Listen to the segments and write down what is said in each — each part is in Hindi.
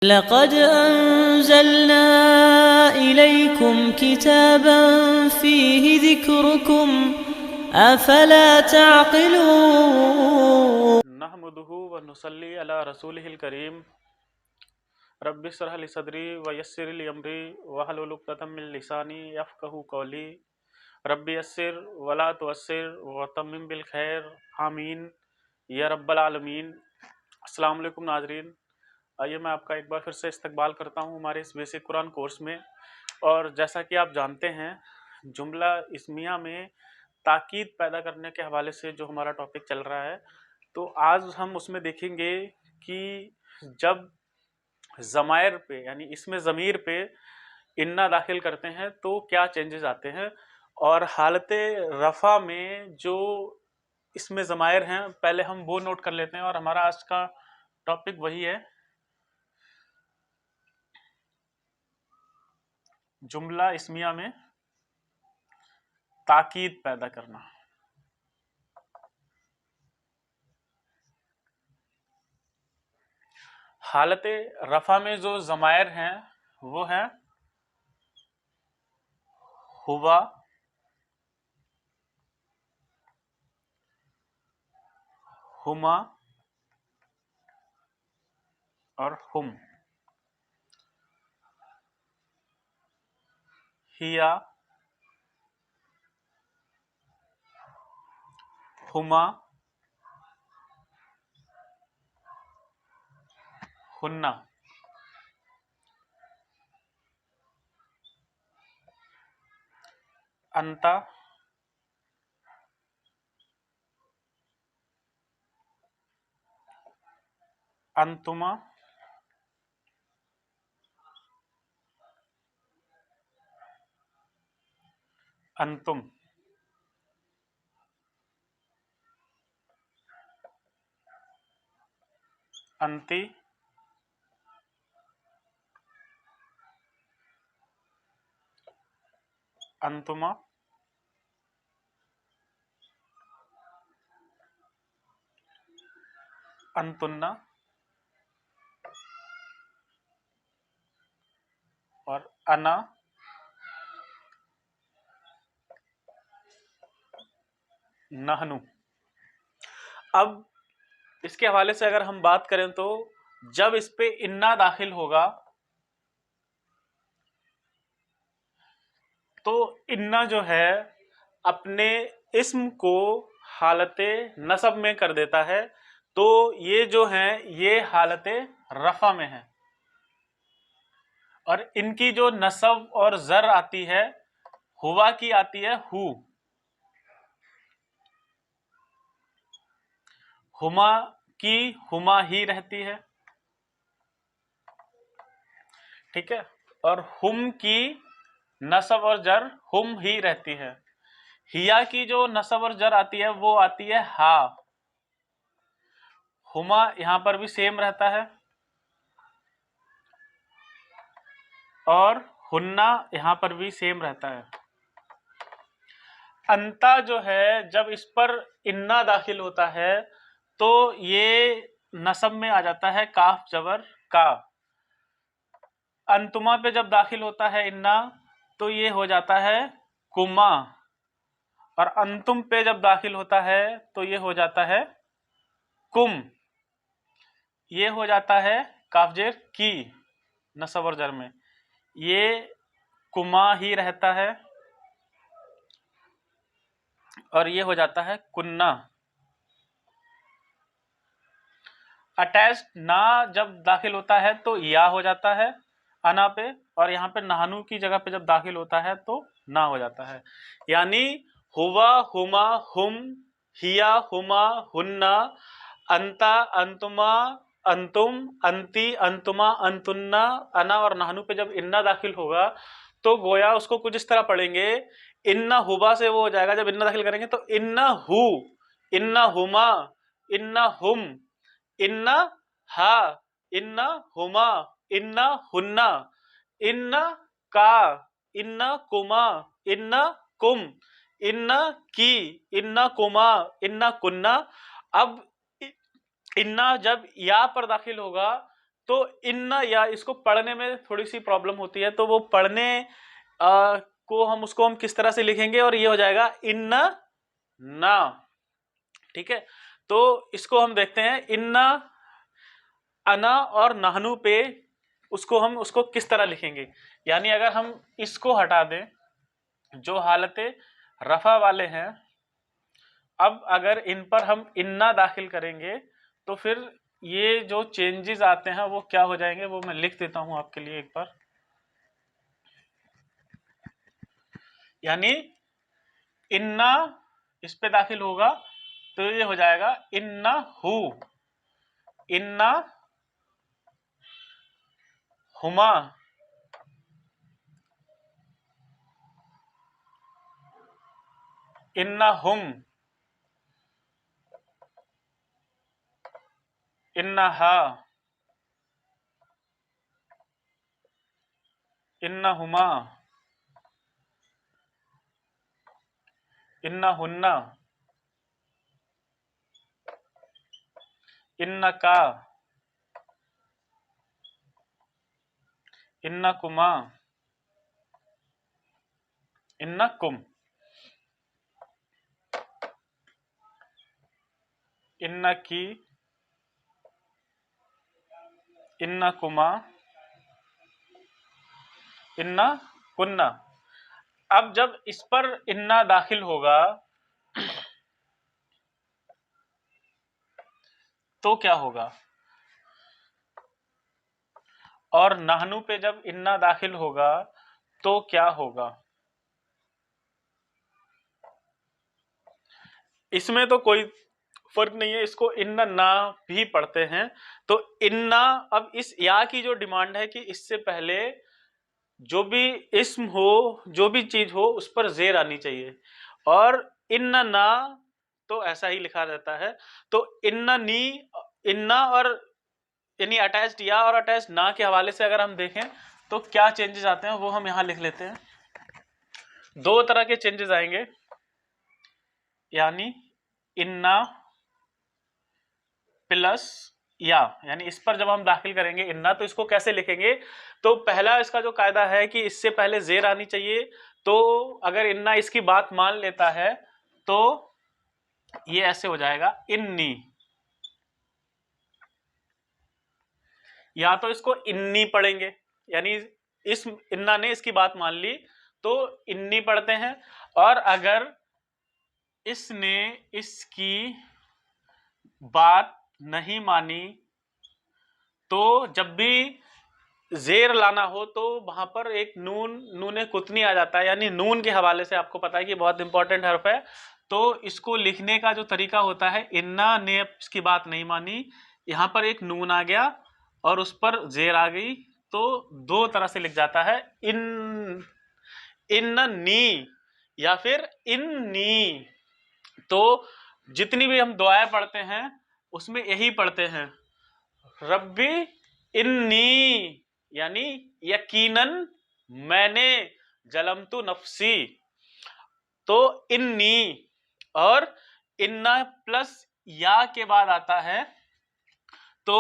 लक़द अंज़लना इलैकुम किताबन फ़ीहि ज़िक्रुकुम अफ़ला तअक़िलून। नहमदुहु व नुसल्ली अला रसूलिहिल करीम। रब्बि इश्रह ली सदरी व यस्सिर ली अमरी वहलुल उक़दतम मिन लिसानी यफ़क़हू क़ौली। रब्बि यस्सिर वला तुअस्सिर व तम्मिम बिल खैर, आमीन या रब्बल आलमीन। अस्सलाम वालेकुम नाज़रीन, आइए मैं आपका एक बार फिर से इस्तकबाल करता हूँ हमारे इस बेसिक कुरान कोर्स में। और जैसा कि आप जानते हैं, जुमला इस्मिया में ताकीद पैदा करने के हवाले से जो हमारा टॉपिक चल रहा है, तो आज हम उसमें देखेंगे कि जब ज़मायर पे यानी इसमें ज़मीर पे इन्ना दाखिल करते हैं तो क्या चेंजेस आते हैं। और हालत रफ़ा में जो इसमें ज़मायर हैं, पहले हम वो नोट कर लेते हैं। और हमारा आज का टॉपिक वही है, जुमला इस्मिया में ताकीद पैदा करना। हालत रफ़ा में जो ज़मायर हैं वो हैं हुवा, हुमा और हुम। हिया, हुमा, हुन्ना। अंता, अंतुमा, अंतुम। अंति, अंतुमा, अंतुन्ना और अना, नहनु। अब इसके हवाले से अगर हम बात करें तो जब इस पे इन्ना दाखिल होगा तो इन्ना जो है अपने इस्म को हालत नसब में कर देता है। तो ये जो हैं ये हालत रफ़ा में है। और इनकी जो नसब और ज़र आती है, हुआ की आती है हु, हुमा की हुमा ही रहती है, ठीक है। और हुम की नसब और जर हुम ही रहती है। हिया की जो नसब और जर आती है वो आती है हा। हुमा यहां पर भी सेम रहता है और हुन्ना यहां पर भी सेम रहता है। अंता जो है जब इस पर इन्ना दाखिल होता है तो ये नसब में आ जाता है काफ जबर का। अंतुमा पे जब दाखिल होता है इन्ना तो ये हो जाता है कुमा। और अंतुम पे जब दाखिल होता है तो ये हो जाता है कुम। ये हो जाता है काफजेर की नसब और जर में, ये कुमा ही रहता है। और ये हो जाता है कुन्ना। अटैच ना जब दाखिल होता है तो या हो जाता है अना पे, और यहाँ पे नहानू की जगह पे जब दाखिल होता है तो ना हो जाता है। यानी हुवा, हुमा, हुम, हिया, हुमा, हुन्ना, अंता, अंतुमा, अंतुम, अंती, अंतुमा, अंतुन्ना, अना और नहनु पे जब इन्ना दाखिल होगा तो गोया उसको कुछ इस तरह पढ़ेंगे, इन्ना हुबा से वो हो जाएगा। जब इन्ना दाखिल करेंगे तो इन्ना हु, इन्ना हुमा, इन्ना हुम, इन्ना हा, इन्ना हुमा, इन्ना हुन्ना, इन्ना का, इन्ना कुमा, इन्ना कुम, इन्ना की, इन्ना कुमा, इन्ना कुन्ना। अब इन्ना जब या पर दाखिल होगा तो इन्ना या इसको पढ़ने में थोड़ी सी प्रॉब्लम होती है, तो वो पढ़ने को उसको हम किस तरह से लिखेंगे, और ये हो जाएगा इन्ना ना। ठीक है, तो इसको हम देखते हैं इन्ना, अना और नहनु पे उसको किस तरह लिखेंगे। यानी अगर हम इसको हटा दें, जो हालतें रफा वाले हैं, अब अगर इन पर हम इन्ना दाखिल करेंगे तो फिर ये जो चेंजेस आते हैं वो क्या हो जाएंगे, वो मैं लिख देता हूं आपके लिए एक बार। यानी इन्ना इस पे दाखिल होगा तो ये हो जाएगा इन्ना हु, इन्ना हुमा, इन्ना हुम, इन्ना हा, इन्ना हुमा, इन्ना हुन्ना, इन्ना का, इन्ना कुमा, इन्ना कुम, इन्ना की, इन्ना कुमा, इन्ना कुन्ना। अब जब इस पर इन्ना दाखिल होगा तो क्या होगा, और नहनु पे जब इन्ना दाखिल होगा तो क्या होगा। इसमें तो कोई फर्क नहीं है, इसको इन्ना ना भी पढ़ते हैं। तो इन्ना, अब इस या की जो डिमांड है कि इससे पहले जो भी इस्म हो, जो भी चीज हो, उस पर जेर आनी चाहिए, और इन्ना ना तो ऐसा ही लिखा रहता है। तो इन्ना नी, इन्ना और यानी अटैच्ड या और अटैच्ड ना के हवाले से अगर हम देखें तो क्या चेंजेस आते हैं वो हम यहां लिख लेते हैं। दो तरह के चेंजेस आएंगे, यानी इन्ना प्लस या, यानी इस पर जब हम दाखिल करेंगे इन्ना तो इसको कैसे लिखेंगे। तो पहला इसका जो कायदा है कि इससे पहले जेर आनी चाहिए, तो अगर इन्ना इसकी बात मान लेता है तो ये ऐसे हो जाएगा इन्नी, या तो इसको इन्नी पढ़ेंगे, यानी इस इन्ना ने इसकी बात मान ली तो इन्नी पढ़ते हैं, और अगर इसने इसकी बात नहीं मानी तो जब भी जेर लाना हो तो वहां पर एक नून कुतनी आ जाता है, यानी नून के हवाले से आपको पता है कि बहुत इंपॉर्टेंट हर्फ है। तो इसको लिखने का जो तरीका होता है, इन्ना ने इसकी बात नहीं मानी, यहां पर एक नून आ गया और उस पर जेर आ गई, तो दो तरह से लिख जाता है, इन्नी या फिर इन्नी। तो जितनी भी हम दुआएं पढ़ते हैं उसमें यही पढ़ते हैं, रब्बी इन्नी, यानी यकीनन मैंने, जलमतु नफ्सी। तो इन्नी और इन्ना प्लस या के बाद आता है, तो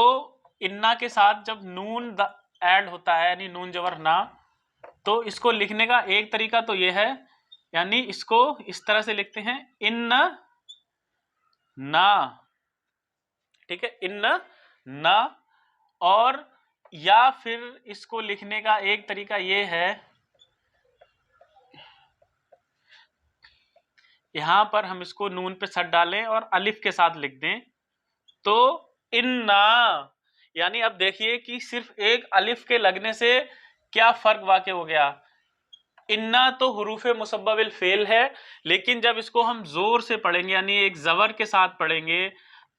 इन्ना के साथ जब नून ऐड होता है, यानी नून जबर ना, तो इसको लिखने का एक तरीका तो यह है, यानी इसको इस तरह से लिखते हैं इन्ना ना। ठीक है, इन्ना ना। और या फिर इसको लिखने का एक तरीका ये है, यहां पर हम इसको नून पे सट डालें और अलिफ के साथ लिख दें, तो इन्ना। यानी अब देखिए कि सिर्फ एक अलिफ के लगने से क्या फर्क वाक़ई हो गया। इन्ना तो हुरूफे मुसब्बबिल फेल है, लेकिन जब इसको हम जोर से पढ़ेंगे, यानी एक जबर के साथ पढ़ेंगे,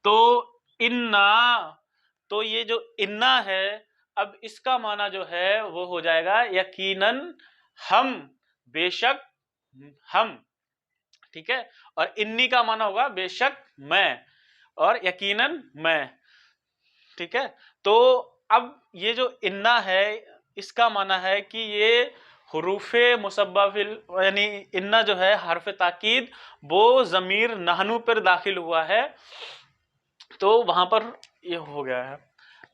तो इन्ना, तो ये जो इन्ना है, अब इसका माना जो है वो हो जाएगा यकीनन हम, बेशक हम। ठीक है, और इन्नी का माना होगा बेशक मैं, और यकीनन मैं। ठीक है, तो अब ये जो इन्ना है इसका माना है कि ये हुरूफे मुसब्बबिल, यानी इन्ना जो है हरफ ताकीद, वो ज़मीर नहनु पर दाखिल हुआ है, तो वहां पर ये हो गया है।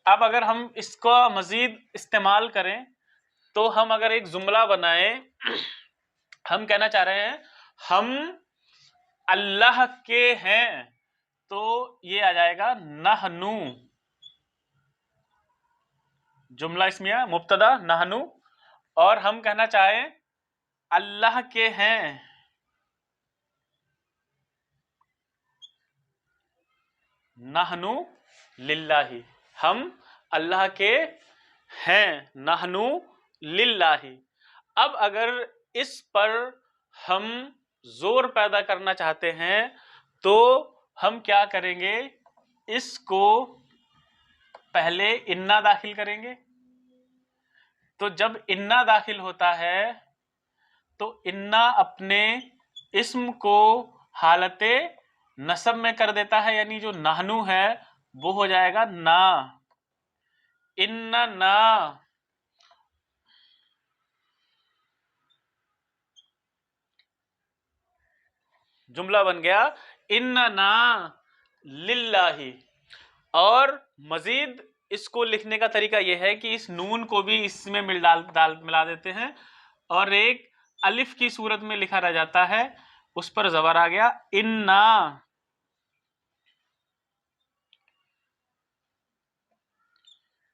अब अगर हम इसको मजीद इस्तेमाल करें तो हम अगर एक जुमला बनाए, हम कहना चाह रहे हैं हम अल्लाह के हैं, तो ये आ जाएगा नहनु, जुमला इसमिया मुब्तदा नहनु, और हम कहना चाहें अल्लाह के हैं, नहनु लिल्लाही, हम अल्लाह के हैं, नहनु लिल्लाही। अब अगर इस पर हम जोर पैदा करना चाहते हैं तो हम क्या करेंगे, इसको पहले इन्ना दाखिल करेंगे। तो जब इन्ना दाखिल होता है तो इन्ना अपने इस्म को हालते नसब में कर देता है, यानी जो नहनु है वो हो जाएगा ना, इन्ना ना। जुमला बन गया इन्ना ना लिल्लाही। और मजीद इसको लिखने का तरीका यह है कि इस नून को भी इसमें मिला देते हैं और एक अलिफ की सूरत में लिखा रह जाता है, उस पर ज़बर आ गया इन्ना,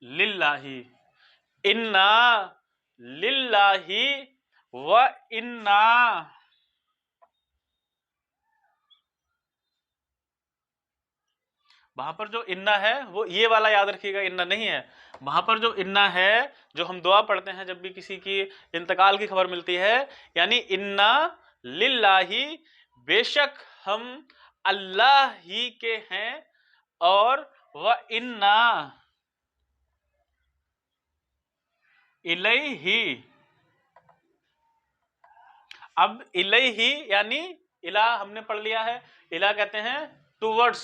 लिल्लाही, इन्ना लिल्लाही व इन्ना। वहां पर जो इन्ना है वो ये वाला याद रखिएगा, इन्ना नहीं है। वहां पर जो इन्ना है जो हम दुआ पढ़ते हैं जब भी किसी की इंतकाल की खबर मिलती है, यानी इन्ना लिल्लाही, बेशक हम अल्लाह ही के हैं, और व इन्ना इलैही। अब इलैही यानी इला हमने पढ़ लिया है, इला कहते हैं टूवर्ड्स,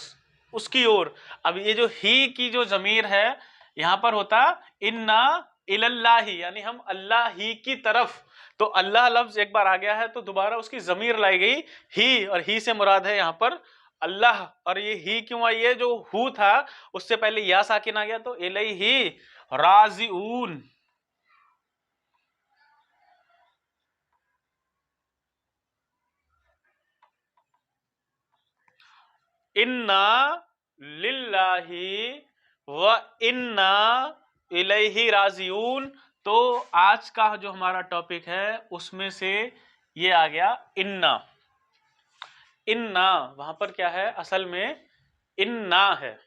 उसकी ओर। अब ये जो ही की जो जमीर है यहां पर होता इन्ना इलल्लाही, यानी हम अल्लाह ही की तरफ। तो अल्लाह लफ्ज एक बार आ गया है तो दोबारा उसकी जमीर लाई गई ही, और ही से मुराद है यहां पर अल्लाह। और ये ही क्यों आई है, जो हु था उससे पहले या साकिन आ गया, तो इलैही राजिऊन। इन्ना लिल्लाही व इन्ना इलैही राजिऊन। तो आज का जो हमारा टॉपिक है उसमें से ये आ गया इन्ना। इन्ना वहां पर क्या है, असल में इन्ना है,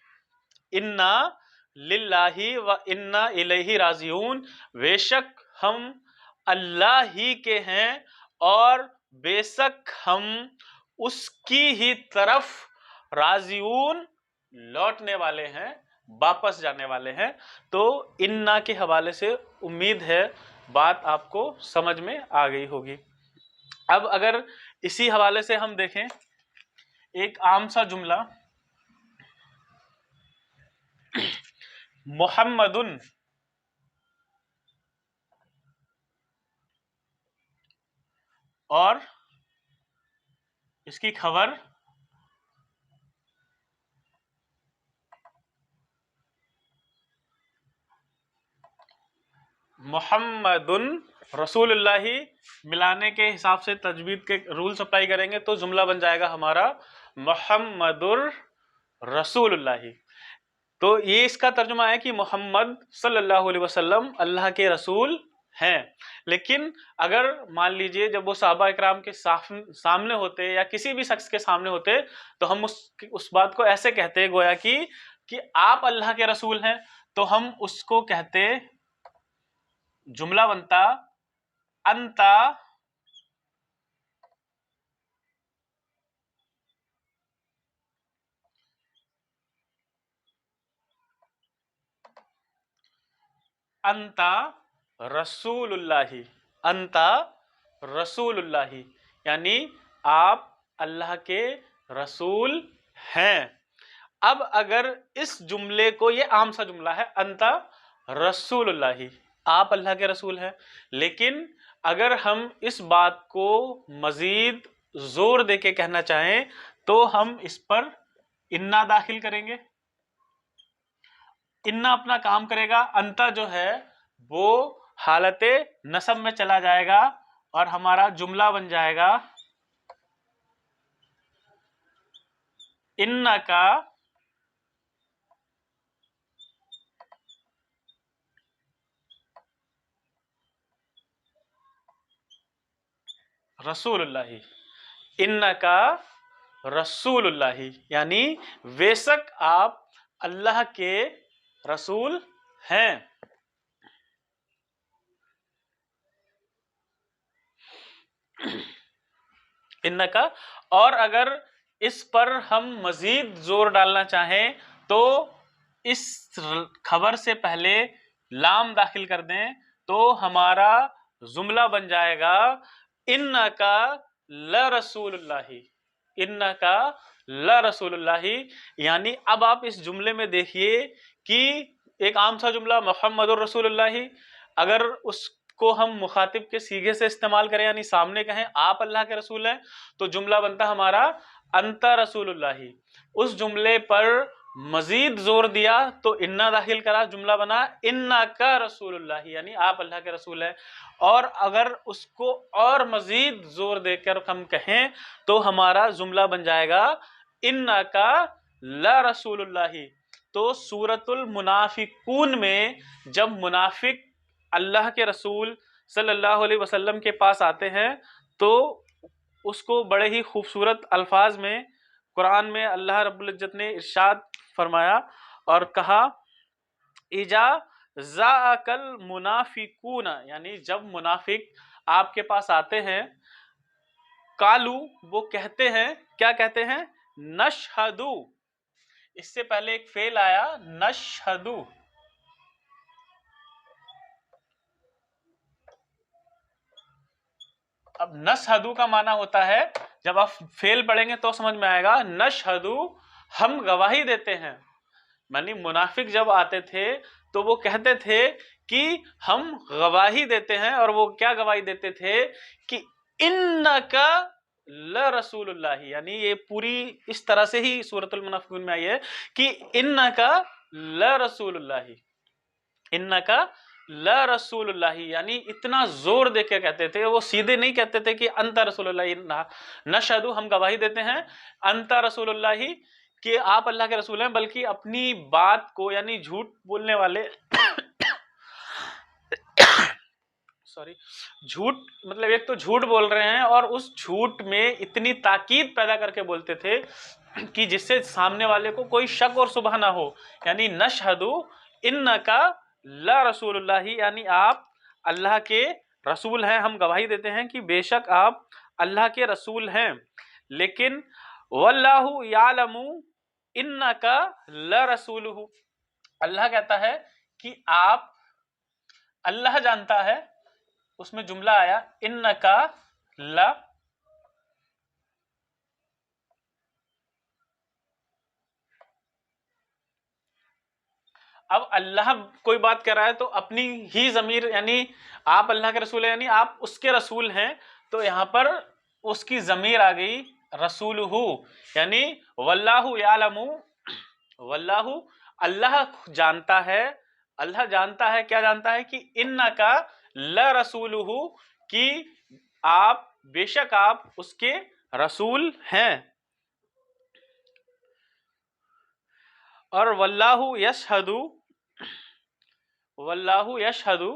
इन्ना लिल्लाही व इन्ना इलैही राजिऊन, बेशक हम अल्लाह ही के हैं और बेशक हम उसकी ही तरफ राजिऊन लौटने वाले हैं, वापस जाने वाले हैं। तो इन्ना के हवाले से उम्मीद है बात आपको समझ में आ गई होगी। अब अगर इसी हवाले से हम देखें एक आम सा जुमला, मुहम्मदुन, और इसकी खबर मुहम्मदुन रसूलुल्लाही, मिलाने के हिसाब से तजवीद के रूल्स अप्लाई करेंगे तो जुमला बन जाएगा हमारा मुहम्मदुर रसूलुल्लाही। तो ये इसका तर्जुमा है कि मोहम्मद सल्लल्लाहु अलैहि वसल्लम अल्लाह के रसूल हैं। लेकिन अगर मान लीजिए जब वो सहाबा इकराम के सामने होते या किसी भी शख्स के सामने होते तो हम उस बात को ऐसे कहते गोया कि आप अल्लाह के रसूल हैं, तो हम उसको कहते, जुमला बनता अंता अंता रसूलुल्लाही, अंता रसूलुल्लाही, यानी आप अल्लाह के रसूल हैं। अब अगर इस जुमले को, ये आम सा जुमला है, अंता रसूलुल्लाही, आप अल्लाह के रसूल हैं, लेकिन अगर हम इस बात को मजीद जोर देके कहना चाहें तो हम इस पर इन्ना दाखिल करेंगे इन्ना अपना काम करेगा, अंता जो है वो हालते नसब में चला जाएगा और हमारा जुमला बन जाएगा इन्ना का रसूलुल्लाही, इन्ना का रसूलुल्लाही, यानी बेशक आप अल्लाह के रसूल हैं। इन्ना का, और अगर इस पर हम मजीद जोर डालना चाहें तो इस खबर से पहले लाम दाखिल कर दें तो हमारा जुमला बन जाएगा इन्ना का ल रसूलुल्लाही, इन्ना का ल रसूलुल्लाही। यानी अब आप इस जुमले में देखिए कि एक आम सा जुमला मुहम्मदुर रसूलुल्लाही, अगर उसको हम मुखातिब के सीगे से इस्तेमाल करें यानी सामने कहें आप अल्लाह के रसूल हैं तो जुमला बनता हमारा अंता रसूलुल्लाही। उस जुमले पर मजीद जोर दिया तो इन्ना दाखिल करा, जुमला बना इन्ना का रसूलुल्लाही, यानी आप अल्लाह के रसूल हैं। और अगर उसको और मजीद जोर देकर हम कहें तो हमारा जुमला बन जाएगा इन्ना का ला रसूलुल्लाही। तो सूरतुल मुनाफिकून में जब मुनाफिक अल्लाह के रसूल सल्लल्लाहु अलैहि वसल्लम के पास आते हैं तो उसको बड़े ही खूबसूरत अल्फाज में कुरान में अल्लाह रब्बुल इज्जत ने इरशाद फरमाया और कहा इजा जाअकल मुनाफिकून, यानी जब मुनाफिक आपके पास आते हैं, कालू वो कहते हैं, क्या कहते हैं, नशहदू, इससे पहले एक फेल आया नशहदू, अब नशहदू का माना होता है, जब आप फेल पढ़ेंगे तो समझ में आएगा, नशहदू हम गवाही देते हैं। यानी मुनाफिक जब आते थे तो वो कहते थे कि हम गवाही देते हैं, और वो क्या गवाही देते थे कि इन्नका ल रसूलुल्लाही, यानी ये पूरी इस तरह से ही सूरतुल मुनाफिकून में आई है कि इन्नका ल रसूलुल्लाही, इन्नका ल रसूलुल्लाही, यानी इतना जोर देके कहते थे, वो सीधे नहीं कहते थे कि अंता रसूलुल्लाही, नशहदू हम गवाही देते हैं, अंता रसूलुल्लाही कि आप अल्लाह के रसूल हैं, बल्कि अपनी बात को, यानी झूठ बोलने वाले सॉरी, झूठ मतलब एक तो झूठ बोल रहे हैं और उस झूठ में इतनी ताकीद पैदा करके बोलते थे कि जिससे सामने वाले को कोई शक और शुबह ना हो। यानी नशहदू इन्नका ला रसूलुल्लाही, यानी आप अल्लाह के रसूल हैं, हम गवाही देते हैं कि बेशक आप अल्लाह के रसूल हैं। लेकिन वल्लाहु यालमु इन्नका ला रसूलुहु, अल्लाह कहता है कि आप, अल्लाह जानता है, उसमें जुमला आया इन्नका ला, अब अल्लाह कोई बात कर रहा है तो अपनी ही जमीर, यानी आप अल्लाह के रसूल हैं, यानी आप उसके रसूल हैं, तो यहाँ पर उसकी जमीर आ गई रसूलहू, यानी वल्लाहु यालमु, वल्लाहु अल्लाह जानता है, अल्लाह जानता है, क्या जानता है कि इन्नका ला रसूलहू, कि आप बेशक आप उसके रसूल हैं। और वल्लाहु यशहदु, वल्लाहु यशहदु,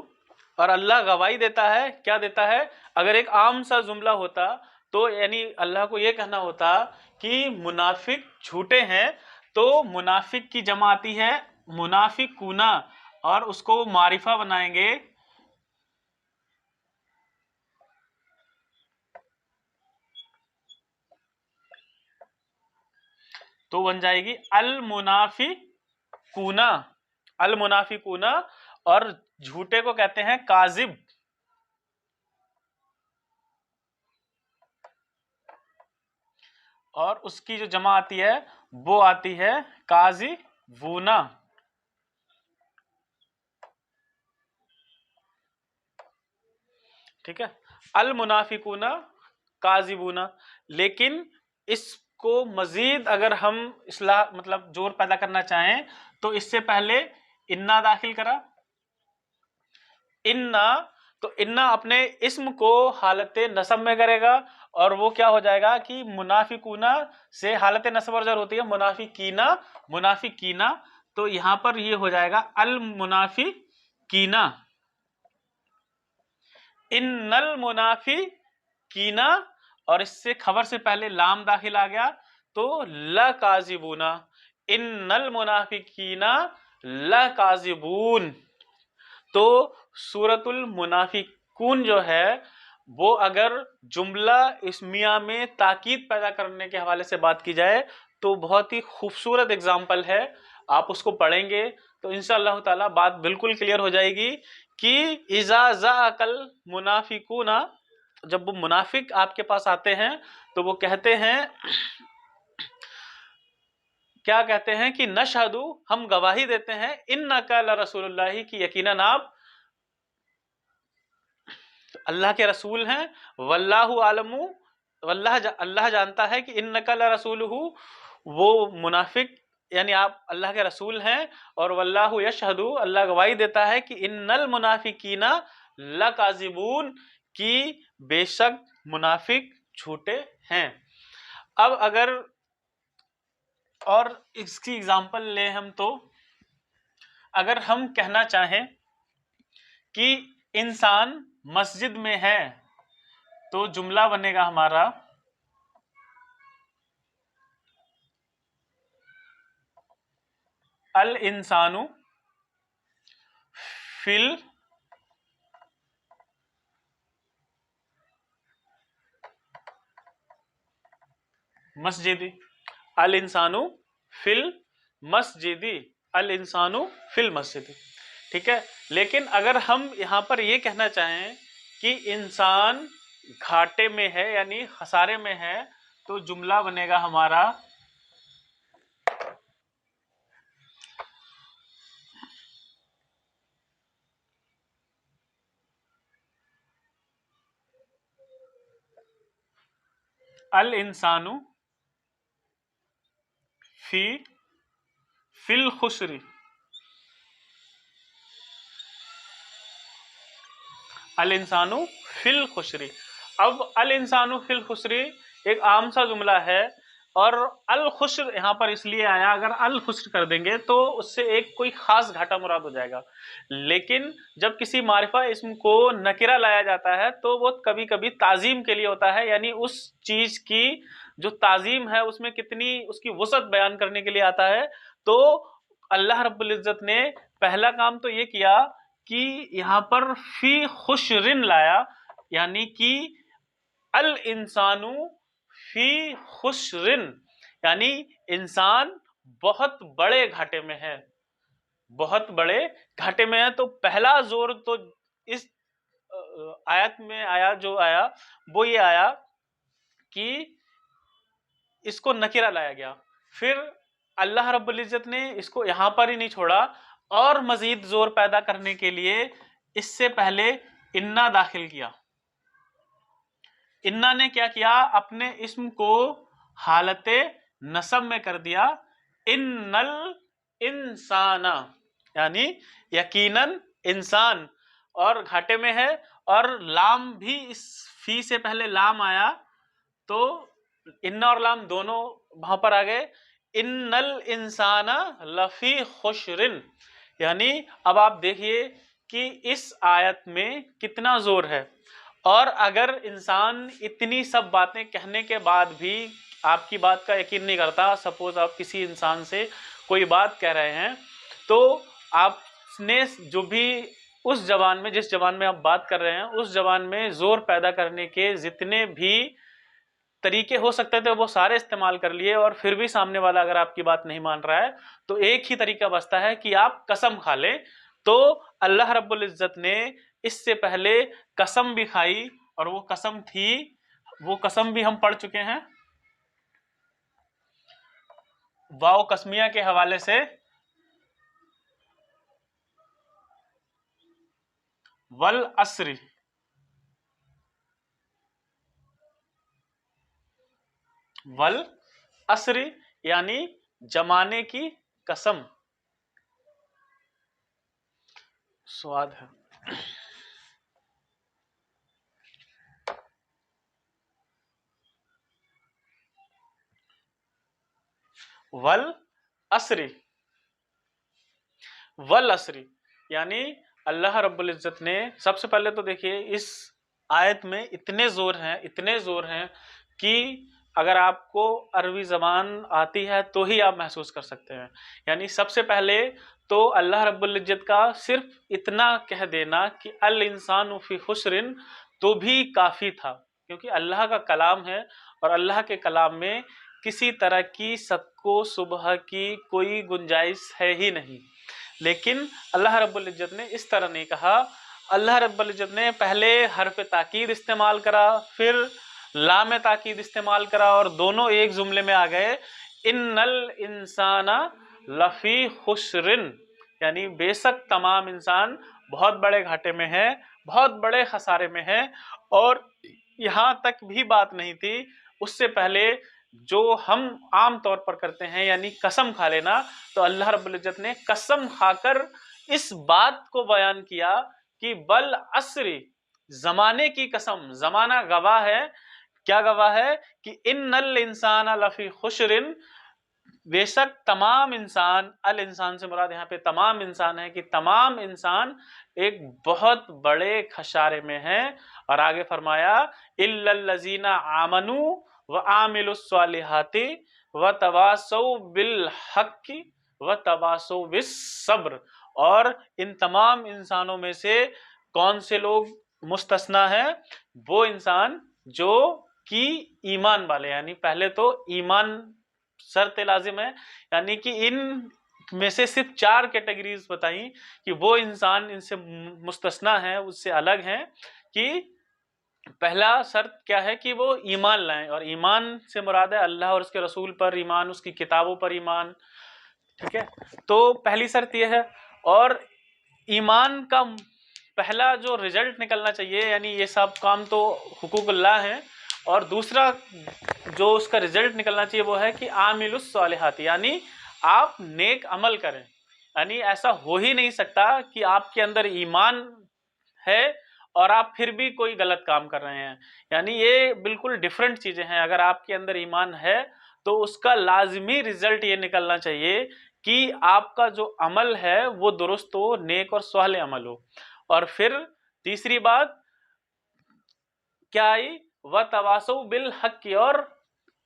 और अल्लाह गवाही देता है, क्या देता है, अगर एक आम सा जुमला होता तो यानी अल्लाह को यह कहना होता कि मुनाफिक झूठे हैं, तो मुनाफिक की जमा आती है मुनाफिकूना, और उसको मारिफा बनाएंगे तो बन जाएगी अल मुनाफिकूना, अल मुनाफिकूना, और झूठे को कहते हैं काजिब, और उसकी जो जमा आती है वो आती है काजिबूना। ठीक है, अल मुनाफिकूना काजिबूना। लेकिन इसको मजीद अगर हम इस्लाह मतलब जोर पैदा करना चाहें तो इससे पहले इन्ना दाखिल करा, इन्ना, तो इन्ना अपने इस्म को हालत नसब में करेगा और वो क्या हो जाएगा कि मुनाफिकूना से हालत नसब और जर होती है मुनाफिकीना, मुनाफिकीना, तो यहां पर ये हो जाएगा अल मुनाफिकीना, इन्नल मुनाफिकीना, और इससे खबर से पहले लाम दाखिल आ गया तो ल काजिबूना, इन्नल मुनाफिकीना ल काजिबून। तो सूरतुल मुनाफिकून जो है वो अगर जुमला इस्मिया में ताकीद पैदा करने के हवाले से बात की जाए तो बहुत ही खूबसूरत एग्जाम्पल है। आप उसको पढ़ेंगे तो इंशाअल्लाह ताला बात बिल्कुल क्लियर हो जाएगी कि इज़ा ज़ाअकल मुनाफिकूना, जब वो मुनाफिक आपके पास आते हैं तो वो कहते हैं, क्या कहते हैं कि नशहदु, हम गवाही देते हैं, इन्नका लरसूलुल्लाह, की यकीनन आप अल्लाह के रसूल हैं, वल्लाहु आलमु, अल्लाह जानता है कि इन्नका लरसूलुहु, वो मुनाफिक यानी आप अल्लाह के रसूल हैं, और वल्लाहु यशहदु, अल्लाह गवाही देता है कि इन्नल मुनाफिकीना लकाज़िबून, की बेशक मुनाफिक झूठे हैं। अब अगर और इसकी एग्जांपल ले हम तो अगर हम कहना चाहें कि इंसान मस्जिद में है तो जुमला बनेगा हमारा अल इंसानु फिल मस्जिदी, अल इंसानु फिल मस्जिदी, अल इंसानु फिल मस्जिदी। ठीक है, लेकिन अगर हम यहां पर यह कहना चाहें कि इंसान घाटे में है यानी खसारे में है तो जुमला बनेगा हमारा अल इंसानु फिल खुसरी, अल इंसानु फिल खुसरी। अब अल इंसानु फिल खुसरी एक आम सा जुमला है और अल खुस्र यहाँ पर इसलिए आया, अगर अल खुस्र कर देंगे तो उससे एक कोई खास घाटा मुराद हो जाएगा, लेकिन जब किसी मारिफा इसम को नकिरा लाया जाता है तो वो कभी कभी ताजीम के लिए होता है, यानी उस चीज की जो ताजीम है उसमें कितनी उसकी वसअत बयान करने के लिए आता है। तो अल्लाह रब्बुल इज्जत ने पहला काम तो ये किया कि यहाँ पर फी खुशरिन लाया, यानी कि अल इंसानु फी खुशरिन, यानी इंसान बहुत बड़े घाटे में है, बहुत बड़े घाटे में है। तो पहला जोर तो इस आयत में आया, जो आया वो ये आया कि इसको नकिरा लाया गया। फिर अल्लाह रब्बुल इज्जत ने इसको यहां पर ही नहीं छोड़ा और मजीद जोर पैदा करने के लिए इससे पहले इन्ना दाखिल किया। इन्ना ने क्या किया, अपने इस्म को हालते नसब में कर दिया, इन्नल इंसाना, यानी यकीनन इंसान, और घाटे में है और लाम भी इस फी से पहले लाम आया तो इन्ना और लाम दोनों वहां पर आ गए, इन्नल इंसाना लफी खुशरिन। यानी अब आप देखिए कि इस आयत में कितना जोर है, और अगर इंसान इतनी सब बातें कहने के बाद भी आपकी बात का यकीन नहीं करता, सपोज आप किसी इंसान से कोई बात कह रहे हैं तो आपने जो भी उस जबान में, जिस जबान में आप बात कर रहे हैं उस जबान में जोर पैदा करने के जितने भी तरीके हो सकते थे वो सारे इस्तेमाल कर लिए, और फिर भी सामने वाला अगर आपकी बात नहीं मान रहा है तो एक ही तरीका बचता है कि आप कसम खा लें। तो अल्लाह रब्बुल इज्जत ने इससे पहले कसम भी खाई, और वो कसम थी, वो कसम भी हम पढ़ चुके हैं वाओ कसमिया के हवाले से, वल अस्री, वल अस्री यानी जमाने की कसम, स्वाद है। वल असरी, वल असरी यानी अल्लाह रब्बुल इज्जत ने, सबसे पहले तो देखिए इस आयत में इतने जोर हैं, इतने जोर हैं कि अगर आपको अरबी ज़बान आती है तो ही आप महसूस कर सकते हैं। यानी सबसे पहले तो अल्लाह रब्बुल इज्जत का सिर्फ इतना कह देना कि अल इंसान फी खुसरिन तो भी काफ़ी था, क्योंकि अल्लाह का कलाम है और अल्लाह के कलाम में किसी तरह की सक्को सुबह की कोई गुंजाइश है ही नहीं। लेकिन अल्लाह रब्बुल इज्जत ने इस तरह नहीं कहा। अल्लाह रब्बुल इज्जत ने पहले हर्फ ताकीद इस्तेमाल करा, फिर लाम ताकीद इस्तेमाल करा और दोनों एक जुमले में आ गए, इन्नल इंसाना लफी खुसरिन, यानी बेशक तमाम इंसान बहुत बड़े घाटे में है, बहुत बड़े खसारे में है। और यहाँ तक भी बात नहीं थी, उससे पहले जो हम आम तौर पर करते हैं यानी कसम खा लेना, तो अल्लाह रब्बुल इज्जत ने कसम खाकर इस बात को बयान किया कि बल असरी, जमाने की कसम, जमाना गवाह है। क्या गवाह है? कि इन्नल इंसान लफी खुसरिन, बेशक तमाम इंसान, अल इंसान से मुराद यहाँ पे तमाम इंसान है कि तमाम इंसान एक बहुत बड़े खसारे में है। और आगे फरमाया इल्लल्लज़ीना आमनू व आमिलुस्सालिहाति व तवासौ बिल हक्की व तवासौ बिस सब्र। और इन तमाम इंसानों में से कौन से लोग मुस्तस्ना है? वो इंसान जो कि ईमान वाले, यानी पहले तो ईमान शर्त लाजिम है, यानी कि इन में से सिर्फ 4 कैटेगरीज बताई कि वो इंसान इनसे मुस्तस्ना है, उससे अलग हैं। कि पहला शर्त क्या है? कि वो ईमान लाएं, और ईमान से मुराद है अल्लाह और उसके रसूल पर ईमान, उसकी किताबों पर ईमान। ठीक है, तो पहली शर्त ये है। और ईमान का पहला जो रिजल्ट निकलना चाहिए, यानी ये सब काम तो हुकूकुल्लाह है, और दूसरा जो उसका रिजल्ट निकलना चाहिए वो है कि आमिलुस सालिहात, यानी आप नेक अमल करें। यानी ऐसा हो ही नहीं सकता कि आपके अंदर ईमान है और आप फिर भी कोई गलत काम कर रहे हैं। यानी ये बिल्कुल डिफरेंट चीजें हैं। अगर आपके अंदर ईमान है तो उसका लाजमी रिजल्ट ये निकलना चाहिए कि आपका जो अमल है वो दुरुस्त हो, नेक और स्वाले अमल हो। और फिर तीसरी बात क्या आई? व तवासौ बिल हक की। और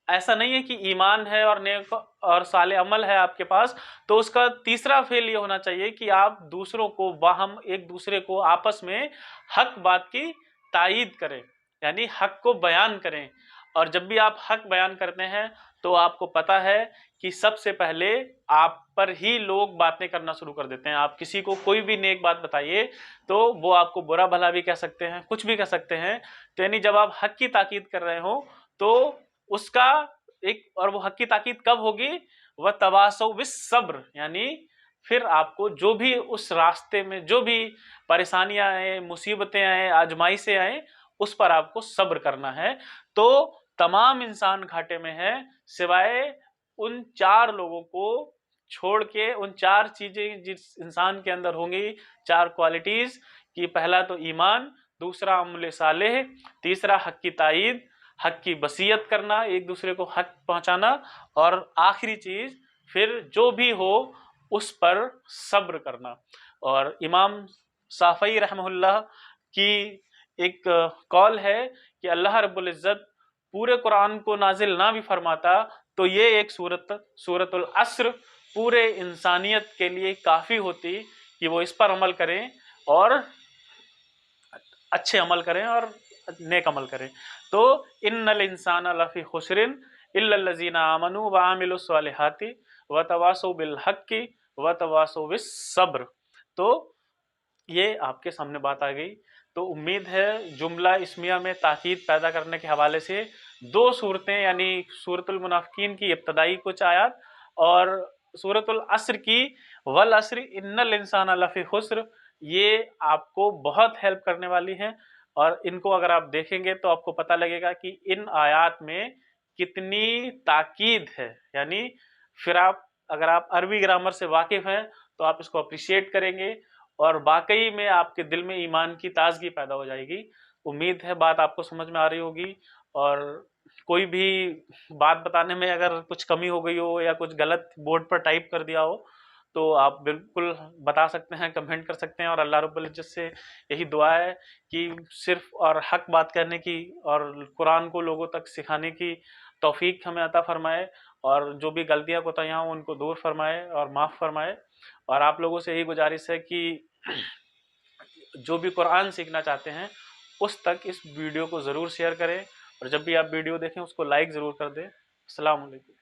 ऐसा नहीं है कि ईमान है और नेक और साले अमल है आपके पास, तो उसका तीसरा फेल ये होना चाहिए कि आप दूसरों को, बाहम एक दूसरे को आपस में हक बात की तायीद करें, यानी हक को बयान करें। और जब भी आप हक बयान करते हैं तो आपको पता है कि सबसे पहले आप पर ही लोग बातें करना शुरू कर देते हैं। आप किसी को कोई भी नेक बात बताइए तो वो आपको बुरा भला भी कह सकते हैं, कुछ भी कह सकते हैं। तो यानी जब आप हक की ताकीद कर रहे हो तो उसका एक, और वो हक की ताकीद कब होगी? वह तवासौ बिस सब्र, यानी फिर आपको जो भी उस रास्ते में जो भी परेशानियां आए, मुसीबतें आए, आजमाइशें आए, उस पर आपको सब्र करना है। तो तमाम इंसान घाटे में है सिवाय उन 4 लोगों को छोड़ के। उन 4 चीजें जिस इंसान के अंदर होंगी, 4 क्वालिटीज, कि पहला तो ईमान, दूसरा अमल सालेह, तीसरा हक की तायीद, हक की वसीयत करना, एक दूसरे को हक पहुंचाना, और आखिरी चीज फिर जो भी हो उस पर सब्र करना। और इमाम साफ़ी रहमहुल्लाह की एक कौल है कि अल्लाह रब्बुल इज्जत पूरे कुरान को नाजिल ना भी फरमाता तो ये एक सूरतुल अस्र पूरे इंसानियत के लिए काफ़ी होती कि वो इस पर अमल करें और अच्छे अमल करें और नेक अमल करें। तो इन्नल इंसान लफी खुसरिन इल्लल्लज़ीना आमनू व आमिलुस सालिहाति व तवासौ बिल हक्की व तवासौ बिस सब्र। तो ये आपके सामने बात आ गई। तो उम्मीद है जुमला इस्मिया में ताकीद पैदा करने के हवाले से 2 सूरतें, यानी सूरतुल मुनाफिकीन की इब्तदाई कुछ आयत और सूरतुल अस्र की वल अस्र इन्नल इंसान लफी खुस्र, ये आपको बहुत हेल्प करने वाली हैं। और इनको अगर आप देखेंगे तो आपको पता लगेगा कि इन आयात में कितनी ताकीद है। यानी फिर आप, अगर आप अरबी ग्रामर से वाकिफ हैं तो आप इसको अप्रिशिएट करेंगे और वाकई में आपके दिल में ईमान की ताजगी पैदा हो जाएगी। उम्मीद है बात आपको समझ में आ रही होगी, और कोई भी बात बताने में अगर कुछ कमी हो गई हो या कुछ गलत बोर्ड पर टाइप कर दिया हो तो आप बिल्कुल बता सकते हैं, कमेंट कर सकते हैं। और अल्लाह रब्बुल इज्जत से यही दुआ है कि सिर्फ और हक बात करने की और कुरान को लोगों तक सिखाने की तौफीक हमें अता फरमाए, और जो भी गलतियां कोताहियां हों उनको दूर फरमाए और माफ़ फरमाए। और आप लोगों से यही गुजारिश है कि जो भी कुरान सीखना चाहते हैं उस तक इस वीडियो को ज़रूर शेयर करें, और जब भी आप वीडियो देखें उसको लाइक ज़रूर कर दें। अस्सलाम वालेकुम।